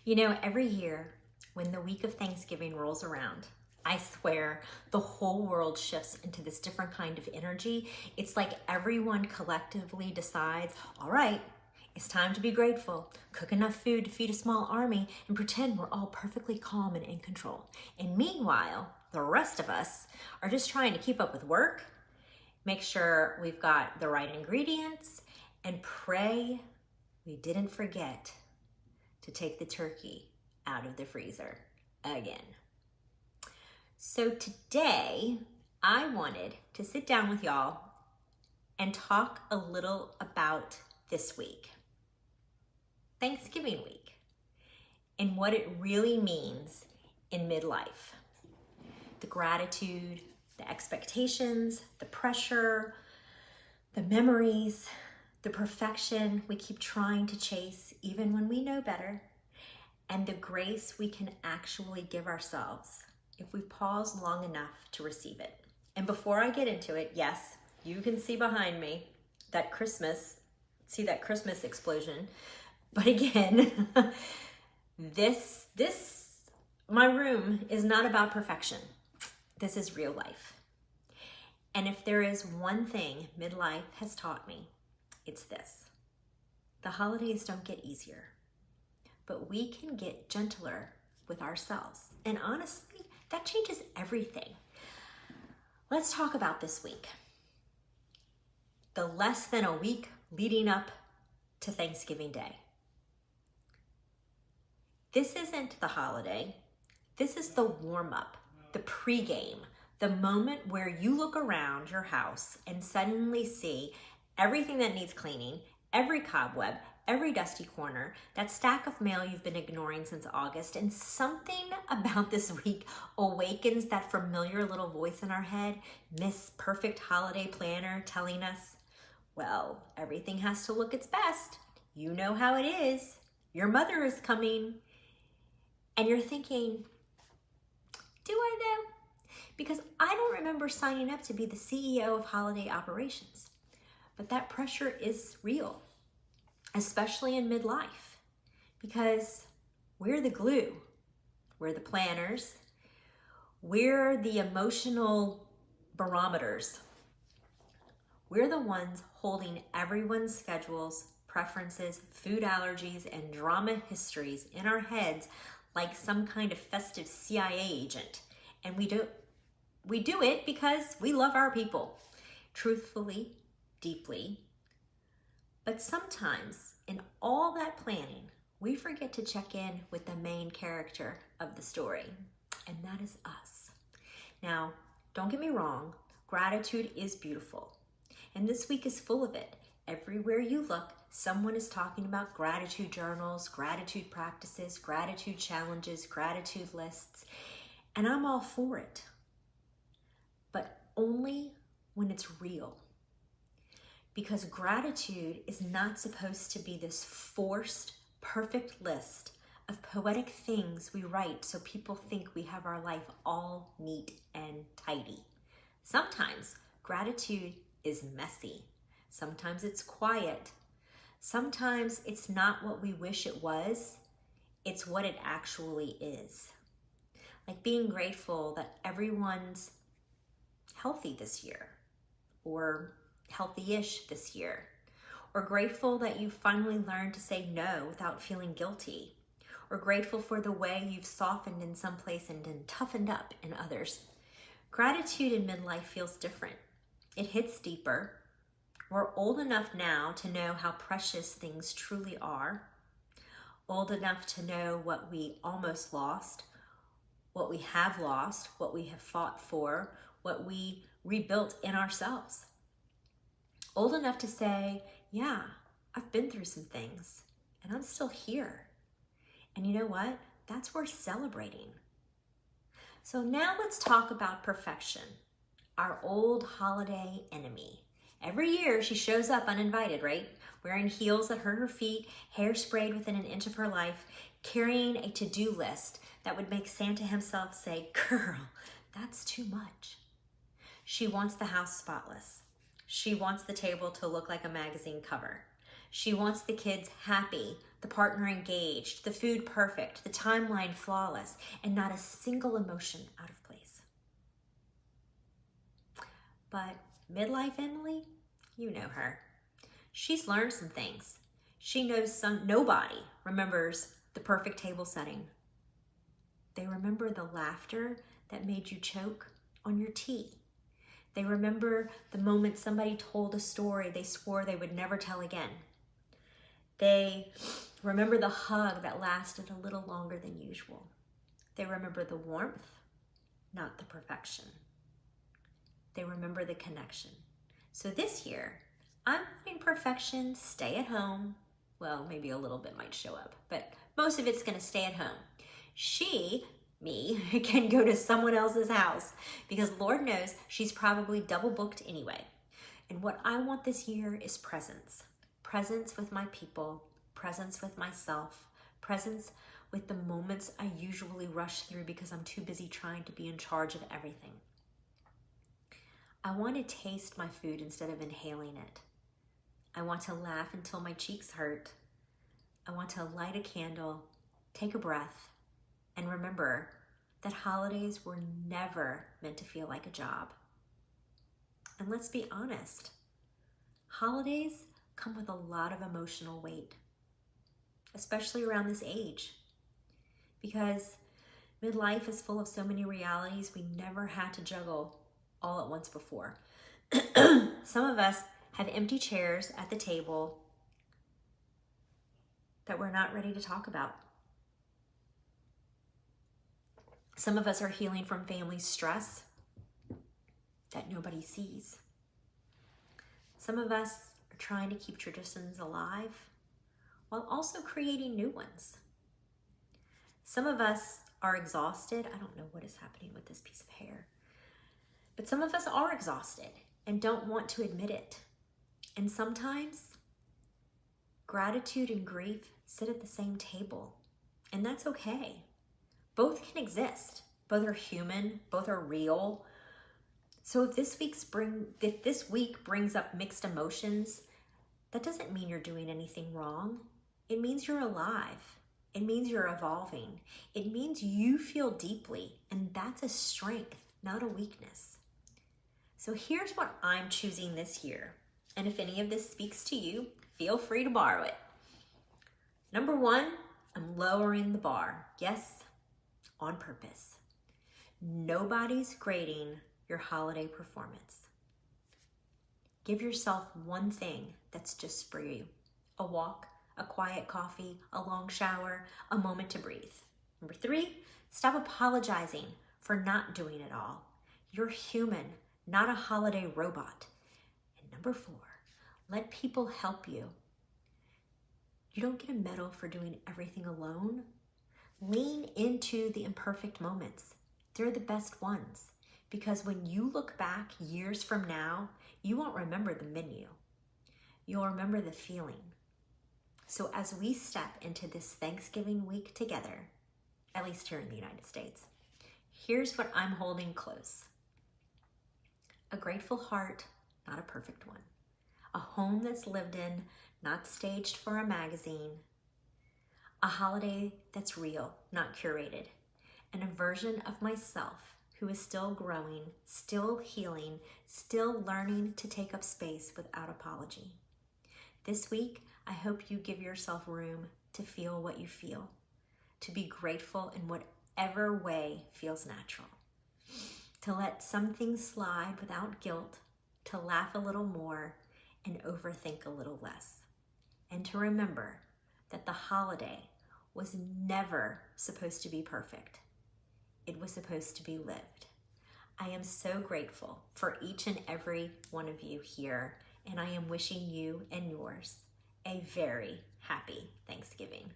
You know, every year when the week of Thanksgiving rolls around, I swear the whole world shifts into this different kind of energy. It's like everyone collectively decides, all right, it's time to be grateful, cook enough food to feed a small army, and pretend we're all perfectly calm and in control. And meanwhile, the rest of us are just trying to keep up with work, make sure we've got the right ingredients, and pray we didn't forget to take the turkey out of the freezer again. So today, I wanted to sit down with y'all and talk a little about this week, Thanksgiving week, and what it really means in midlife. The gratitude, the expectations, the pressure, the memories, the perfection we keep trying to chase even when we know better, and the grace we can actually give ourselves if we pause long enough to receive it. And before I get into it, yes, you can see behind me that Christmas explosion. But again, my room is not about perfection. This is real life. And if there is one thing midlife has taught me, it's this: the holidays don't get easier, but we can get gentler with ourselves. And honestly, that changes everything. Let's talk about this week. The less than a week leading up to Thanksgiving Day. This isn't the holiday. This is the warm-up, the pregame, the moment where you look around your house and suddenly see everything that needs cleaning, every cobweb, every dusty corner, that stack of mail you've been ignoring since August, and something about this week awakens that familiar little voice in our head, Miss Perfect Holiday Planner, telling us, well, everything has to look its best. You know how it is. Your mother is coming. And you're thinking, do I though? Because I don't remember signing up to be the CEO of holiday operations. But that pressure is real, especially in midlife, because we're the glue, we're the planners, we're the emotional barometers. We're the ones holding everyone's schedules, preferences, food allergies, and drama histories in our heads like some kind of festive CIA agent. And we do it because we love our people, truthfully, deeply. But sometimes in all that planning, we forget to check in with the main character of the story, and that is us. Now, don't get me wrong, gratitude is beautiful, and this week is full of it. Everywhere you look, someone is talking about gratitude journals, gratitude practices, gratitude challenges, gratitude lists, and I'm all for it, but only when it's real. Because gratitude is not supposed to be this forced, perfect list of poetic things we write so people think we have our life all neat and tidy. Sometimes gratitude is messy. Sometimes it's quiet. Sometimes it's not what we wish it was. It's what it actually is. Like being grateful that everyone's healthy this year, or healthy-ish this year, or grateful that you finally learned to say no without feeling guilty, or grateful for the way you've softened in some place and then toughened up in others. Gratitude in midlife feels different. It hits deeper. We're old enough now to know how precious things truly are, old enough to know what we almost lost, what we have lost, what we have fought for, what we rebuilt in ourselves. Old enough to say, yeah, I've been through some things and I'm still here. And you know what? That's worth celebrating. So now let's talk about perfection, our old holiday enemy. Every year she shows up uninvited, right? Wearing heels that hurt her feet, hair sprayed within an inch of her life, carrying a to-do list that would make Santa himself say, girl, that's too much. She wants the house spotless. She wants the table to look like a magazine cover. She wants the kids happy the partner engaged, the food perfect, the timeline flawless, and not a single emotion out of place. But midlife Emily, you know her. She's learned some things. She knows nobody remembers the perfect table setting. They remember the laughter that made you choke on your tea. They remember the moment somebody told a story they swore they would never tell again. They remember the hug that lasted a little longer than usual. They remember the warmth, not the perfection. They remember the connection. So this year, I'm letting perfection stay at home. Well, maybe a little bit might show up, but most of it's gonna stay at home. Me, can go to someone else's house because Lord knows she's probably double booked anyway. And what I want this year is presence. Presence with my people, presence with myself, presence with the moments I usually rush through because I'm too busy trying to be in charge of everything. I want to taste my food instead of inhaling it. I want to laugh until my cheeks hurt. I want to light a candle, take a breath, and remember that holidays were never meant to feel like a job. And let's be honest, holidays come with a lot of emotional weight, especially around this age, because midlife is full of so many realities we never had to juggle all at once before. Some of us have empty chairs at the table that we're not ready to talk about. Some of us are healing from family stress that nobody sees. Some of us are trying to keep traditions alive while also creating new ones. Some of us are exhausted. I don't know what is happening with this piece of hair, but some of us are exhausted and don't want to admit it. And sometimes gratitude and grief sit at the same table, and that's okay. Both can exist. Both are human, both are real. So if this week brings up mixed emotions, that doesn't mean you're doing anything wrong. It means you're alive. It means you're evolving. It means you feel deeply, and that's a strength, not a weakness. So here's what I'm choosing this year. And if any of this speaks to you, feel free to borrow it. Number one, I'm lowering the bar. Yes, on purpose. Nobody's grading your holiday performance. Give yourself one thing that's just for you. A walk, a quiet coffee, a long shower, a moment to breathe. Number three, stop apologizing for not doing it all. You're human, not a holiday robot. And number four, let people help you. You don't get a medal for doing everything alone. Lean into the imperfect moments. They're the best ones, because when you look back years from now, you won't remember the menu. You'll remember the feeling. So as we step into this Thanksgiving week together, at least here in the United States, here's what I'm holding close. A grateful heart, not a perfect one. A home that's lived in, not staged for a magazine. A holiday that's real, not curated. And a version of myself who is still growing, still healing, still learning to take up space without apology. This week, I hope you give yourself room to feel what you feel, to be grateful in whatever way feels natural, to let some things slide without guilt, to laugh a little more and overthink a little less, and to remember that the holiday was never supposed to be perfect. It was supposed to be lived. I am so grateful for each and every one of you here, and I am wishing you and yours a very happy Thanksgiving.